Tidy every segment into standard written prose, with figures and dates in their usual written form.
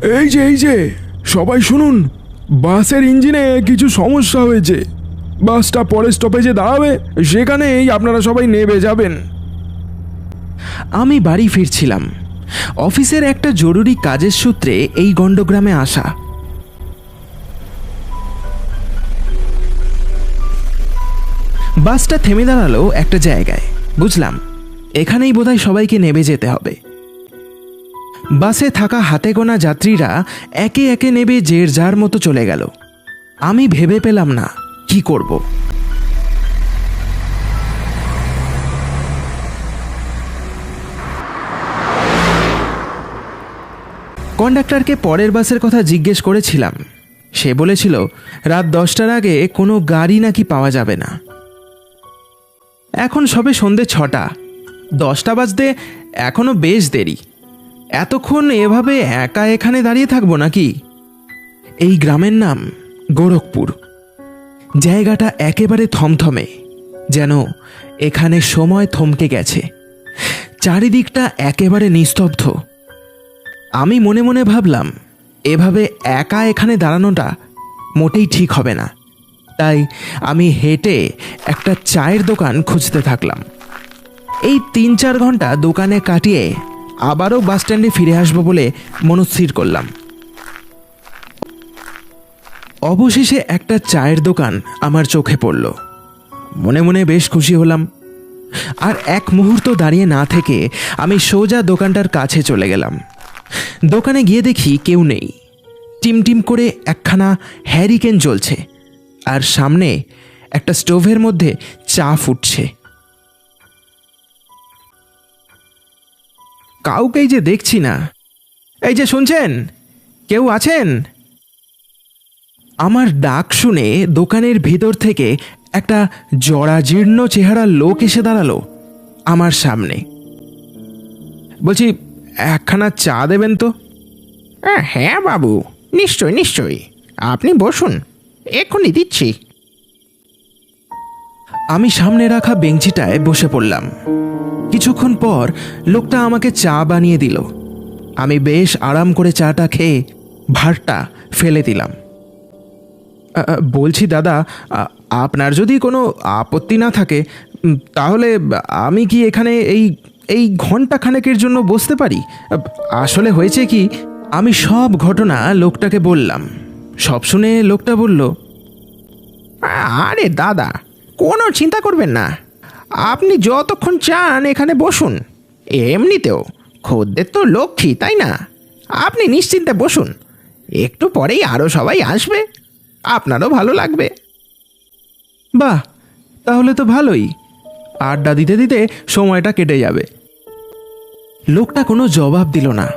এই যে সবাই শুনুন, বাসের ইঞ্জিনে কিছু সমস্যা হয়েছে। বাসটা পরের স্টপেজে দাঁড়াবে, সেখানেই আপনারা সবাই নেমে যাবেন। আমি বাড়ি ফিরছিলাম। অফিসের একটা জরুরি কাজের সূত্রে এই গণ্ডগ্রামে আসা। বাসটা থেমে দাঁড়ালো একটা জায়গায়। বুঝলাম এখানেই বোধহয় সবাইকে নেমে যেতে হবে। বাসে থাকা হাতে গোনা যাত্রীরা একে একে নেমে যে যার মতো চলে গেল। আমি ভেবে পেলাম না কি করব। কন্ডাক্টরকে পরের বাসের কথা জিজ্ঞেস করেছিলাম। সে বলেছিল রাত 10টার আগে কোনো গাড়ি নাকি পাওয়া যাবে না। এখন সবে সন্ধে 6টা, 10টা বাজতে এখনো বেশ দেরি। এতক্ষণ এভাবে একা এখানে দাঁড়িয়ে থাকবো নাকি? এই গ্রামের নাম গোরখপুর। জায়গাটা একেবারে থমথমে, যেন এখানে সময় থমকে গেছে। চারিদিকটা একেবারে নিস্তব্ধ। আমি মনে মনে ভাবলাম এভাবে একা এখানে দাঁড়ানোটা মোটেই ঠিক হবে না। তাই আমি হেঁটে একটা চায়ের দোকান খুঁজতে থাকলাম। এই 3-4 ঘন্টা দোকানে কাটিয়ে আবারও বাস স্ট্যান্ডে ফিরে আসবো বলে মনস্থির করলাম। অবশেষে একটা চায়ের দোকান আমার চোখে পড়ল। মনে মনে বেশ খুশি হলাম। আর এক মুহূর্ত দাঁড়িয়ে না থেকে আমি সোজা দোকানটার কাছে চলে গেলাম। দোকানে গিয়ে দেখি কেউ নেই। টিমটিম করে একখানা হ্যারিকেন জ্বলছে, আর সামনে একটা স্টোভের মধ্যে চা ফুটছে। কাউকেই যে দেখছি না। এই যে শুনছেন, কেউ আছেন? আমার ডাক শুনে দোকানের ভিতর থেকে একটা জরাজীর্ণ চেহারার লোক এসে দাঁড়ালো আমার সামনে। বলছি, একখানা চা দেবেন তো? হ্যাঁ বাবু, নিশ্চয় নিশ্চয়ই, আপনি বসুন, এক্ষুনি দিচ্ছি। আমি সামনে রাখা বেঞ্চিটায় বসে পড়লাম। কিছুক্ষণ পর লোকটা আমাকে চা বানিয়ে দিল। আমি বেশ আরাম করে চাটা খেয়ে ভাতটা ফেলে দিলাম। বলছি দাদা, আপনার যদি কোনো আপত্তি না থাকে তাহলে আমি কি এখানে এই ঘন্টা খানেকের জন্য বসতে পারি? আসলে হয়েছে কি, আমি সব ঘটনা লোকটাকে বললাম। সব শুনে লোকটা বলল, আরে দাদা, কোনো চিন্তা করবেন না, আপনি যতক্ষণ চান এখানে বসুন। এমনিতেও খদ্দের তো লক্ষ্মী, তাই না? আপনি নিশ্চিন্তে বসুন, একটু পরেই আরও সবাই আসবে, আপনারও ভালো লাগবে। বাহ, তাহলে তো ভালোই, আড্ডা দিতে দিতে সময়টা কেটে যাবে। লোকটা কোনো জবাব দিল না,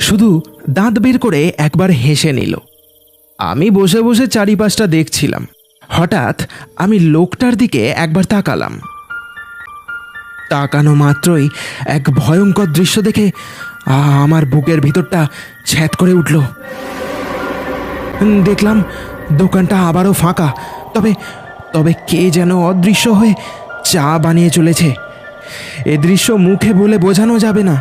শুধু দাঁত বের করে একবার হেসে নিল। আমি বসে বসে চারিপাশটা দেখছিলাম। হঠাৎ আমি লোকটার দিকে একবার তাকালাম। তাকানো মাত্রই এক ভয়ঙ্কর দৃশ্য দেখে আমার বুকের ভিতরটা ছ্যাদ করে উঠল। দেখলাম দোকানটা আবারও ফাঁকা, তবে তবে কে যেন অদৃশ্য হয়ে চা বানিয়ে চলেছে। এ দৃশ্য মুখে বলে বোঝানো যাবে না।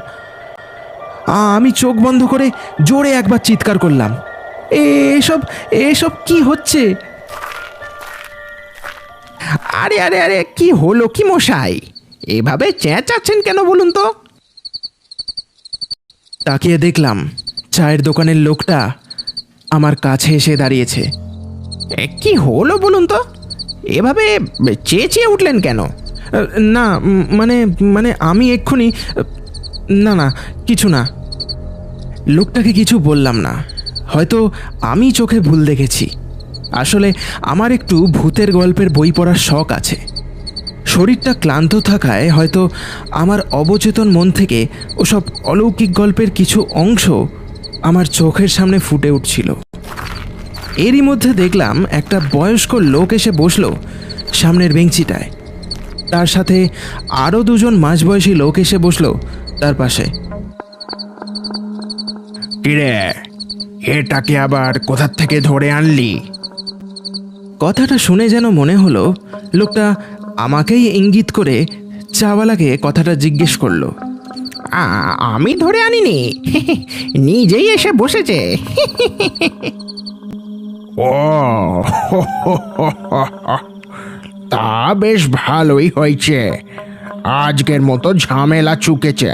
আমি চোখ বন্ধ করে জোরে একবার চিৎকার করলাম, এসব এসব কি হচ্ছে? আরে আরে আরে, কি হলো কি মশাই, এভাবে চেঁচাচ্ছেন কেন বলুন তো? তাকিয়ে দেখলাম চায়ের দোকানের লোকটা আমার কাছে এসে দাঁড়িয়েছে। কি হলো বলুন তো, এভাবে চেঁচিয়ে উঠলেন কেন? না মানে মানে আমি এক্ষুনি, না কিছু না। লোকটাকে কিছু বললাম না। হয়তো আমি চোখে ভুল দেখেছি। আসলে আমার একটু ভূতের গল্পের বই পড়ার শখ আছে। শরীরটা ক্লান্ত থাকায় হয়তো আমার অবচেতন মন থেকে ওসব অলৌকিক গল্পের কিছু অংশ আমার চোখের সামনে ফুটে উঠছিল। এরই মধ্যে দেখলাম একটা বয়স্ক লোক এসে বসলো সামনের বেঞ্চিটায়। তার সাথে আরও 2জন মাঝবয়সী লোক এসে বসলো তার পাশে। কিরে, এটাকে আবার কোথা থেকে ধরে আনলি? কথাটা শুনে যেন মনে হলো লোকটা আমাকেই ইঙ্গিত করে চাওয়ালাকে কথাটা জিজ্ঞেস করলো। আমি ধরে আনিনি, নিজেই এসে বসেছে। ও তা বেশ ভালোই হয়েছে, আজকের মতো ঝামেলা চুকেছে।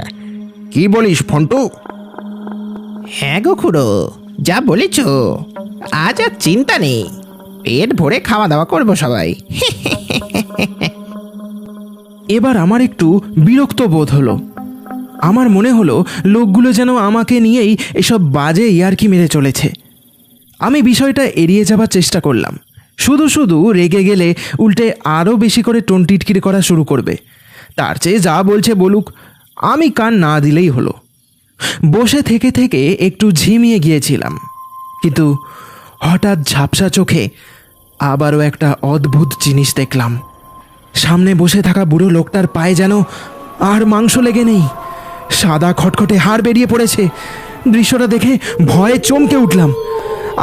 কি বলিস ফন্টু? হ্যাঁ গো খুড়ো, যা বলেছ, আজ আর চিন্তা নেই, পেট ভরে খাওয়া দাওয়া করবো সবাই। এবার আমার একটু বিরক্ত বোধ হলো। আমার মনে হলো লোকগুলো যেন আমাকে নিয়েই এসব বাজে ইয়ার্কি মেরে চলেছে। আমি বিষয়টা এড়িয়ে যাবার চেষ্টা করলাম। শুধু শুধু রেগে গেলে উল্টে আরও বেশি করে টোনটিটকিরি করা শুরু করবে। তার চেয়ে যা বলছে বলুক, আমি কান না দিলেই হলো। বসে থেকে থেকে একটু ঝিমিয়ে গিয়েছিলাম, কিন্তু হঠাৎ ঝাপসা চোখে আবারও একটা অদ্ভুত জিনিস দেখলাম। সামনে বসে থাকা বুড়ো লোকটার পায়ে যেন আর মাংস লেগে নেই, সাদা খটখটে হাড় বেরিয়ে পড়েছে। দৃশ্যটা দেখে ভয়ে চমকে উঠলাম।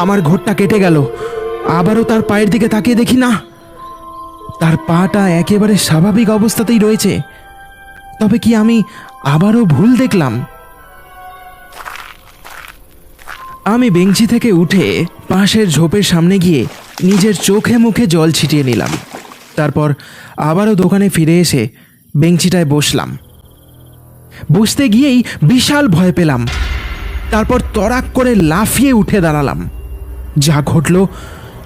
আমার ঘোরটা কেটে গেল। আবারও তার পায়ের দিকে তাকিয়ে দেখি, না, তার পাটা একেবারে স্বাভাবিক অবস্থাতেই রয়েছে। তবে কি আমি আবারও ভুল দেখলাম? আমি বেঞ্চি থেকে উঠে পাশের ঝোপের সামনে গিয়ে নিজের চোখে মুখে জল ছিটিয়ে নিলাম। তারপর আবারও দোকানে ফিরে এসে বেঞ্চিটায় বসলাম। বসতে গিয়েই বিশাল ভয় পেলাম। তারপর তড়াক করে লাফিয়ে উঠে দাঁড়ালাম। যা ঘটল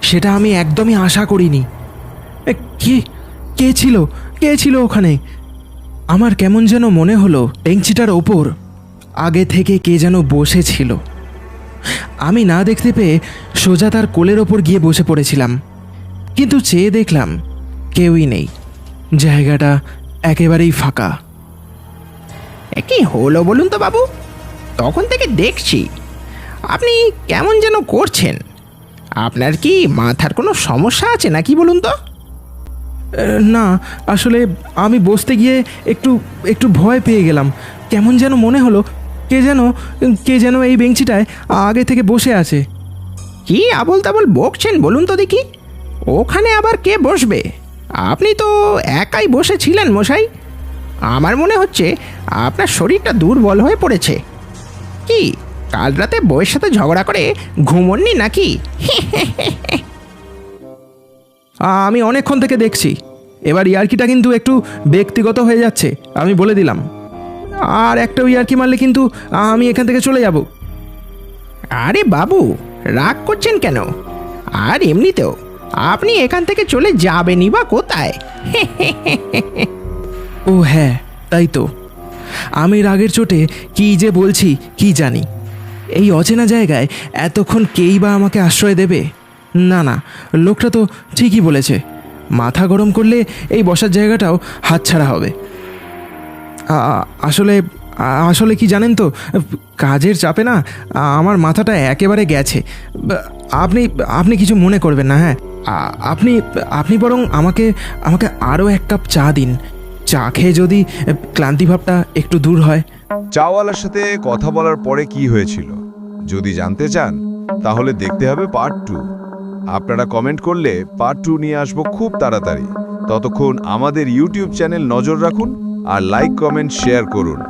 সেটা আমি একদমই আশা করিনি। কে ছিল ওখানে? আমার কেমন যেন মনে হলো বেঞ্চিটার ওপর আগে থেকে কে যেন বসেছিল। আমি না দেখতে পেয়ে সোজা তার কোলের ওপর গিয়ে বসে পড়েছিলাম, কিন্তু চেয়ে দেখলাম কেউই নেই। জায়গাটা একেবারেই ফাঁকা। কি হলো বলুন তো বাবু? তখন থেকে দেখছি আপনি কেমন যেন করছেন। আপনার কি মাথার কোনো সমস্যা আছে নাকি বলুন তো? না, আসলে আমি বসতে গিয়ে একটু ভয় পেয়ে গেলাম। কেমন যেন মনে হলো কে যেন এই বেঞ্চিটায় আগে থেকে বসে আছে। কি আবল তাবল বকছেন বলুন তো দেখি? ওখানে আবার কে বসবে? আপনি তো একাই বসেছিলেন মশাই। আমার মনে হচ্ছে আপনার শরীরটা দুর্বল হয়ে পড়েছে। কি কাল রাতে বউয়ের সাথে ঝগড়া করে ঘুমোননি নাকি? আমি অনেকক্ষণ থেকে দেখছি। এবার ইয়ার্কিটা কিন্তু একটু ব্যক্তিগত হয়ে যাচ্ছে, আমি বলে দিলাম। আর একটা ইয়ার্কি মারলে কিন্তু আমি এখান থেকে চলে যাব। আরে বাবু, রাগ করছেন কেন? আর এমনিতেও আপনি এখান থেকে চলে যাবেনই বা কোথায়? ও হ্যাঁ, তাই তো। আমি রাগের চোটে কি যে বলছি কি জানি। এই অচেনা জায়গায় এতক্ষণ কেই বা আমাকে আশ্রয় দেবে? না, লোকটা তো ঠিকই বলেছে। মাথা গরম করলে এই বসার জায়গাটাও হাতছাড়া হবে। আসলে কি জানেন তো, কাজের চাপে না আমার মাথাটা একেবারে গেছে। আপনি কিছু মনে করবেন না। হ্যাঁ, আপনি বরং আমাকে আরও এক কাপ চা দিন। চা খেয়ে যদি ক্লান্তিভাবটা একটু দূর হয়। চাওয়ালার সাথে কথা বলার পরে কি হয়েছিল যদি জানতে চান, তাহলে দেখতে হবে পার্ট 2। আপনারা কমেন্ট করলে পার্ট 2 নিয়ে আসবো খুব তাড়াতাড়ি। ততক্ষণ আমাদের ইউটিউব চ্যানেল নজর রাখুন আর লাইক, কমেন্ট, শেয়ার করুন।